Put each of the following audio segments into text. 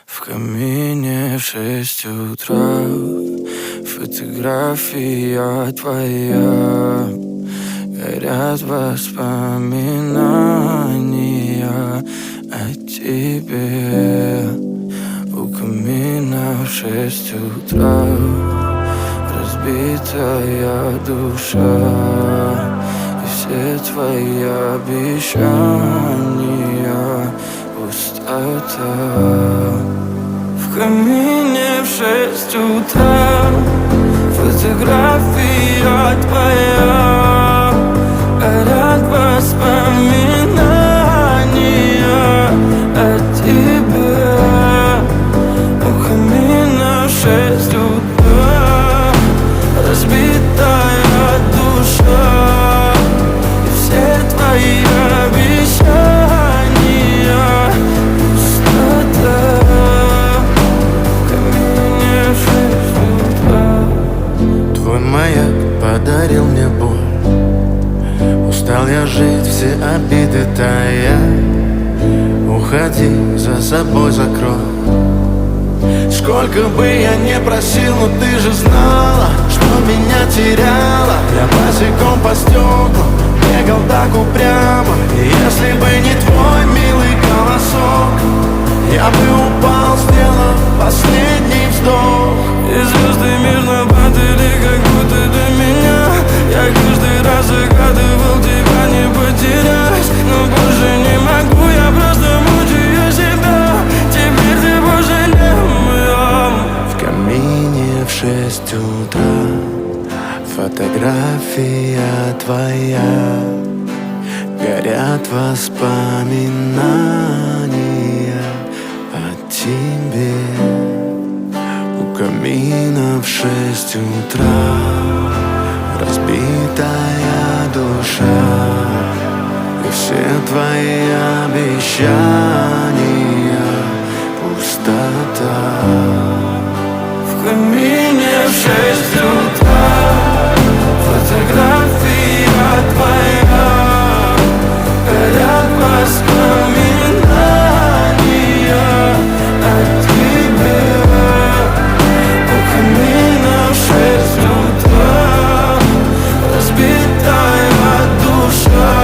В камине в 6 утра фотография твоя. Горят воспоминания о тебе. У камина в 6 утра разбитая душа. И все твои обещания пустота. В камине в 6 утра фотография твоя. Горят воспоминания о тебе. У камина в 6 утра разбитая душа. И все твои обещания пустота. В камине в 6 утра. Твой маяк подарил мне боль. Устал я жить, все обиды тая. Уходи, за собой закрой. Сколько бы я не просил, но ты же знала, что меня теряла. Я босиком по стеклам бегал так упрямо. И если бы не твой милый голосок, я бы упал, сделав последний вздох. И звезды мирно падали, как будто до меня. Я каждый раз загадывал тебя не потерять, но больше не могу, я просто мучаю себя. Теперь ты пожалел меня. В камине в 6 утра фотография твоя. Горят воспоминания о тебе. У камина в 6 утра разбитая душа. И все твои обещания пустота. В камине в 6 утра фотография твоя. Горят воспоминания о тебе. У камина в 6 утра разбитая душа.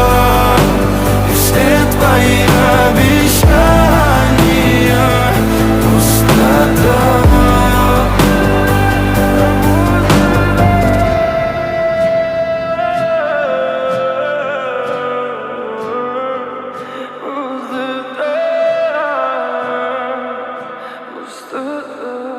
И все твои обещания пустота. Пустота.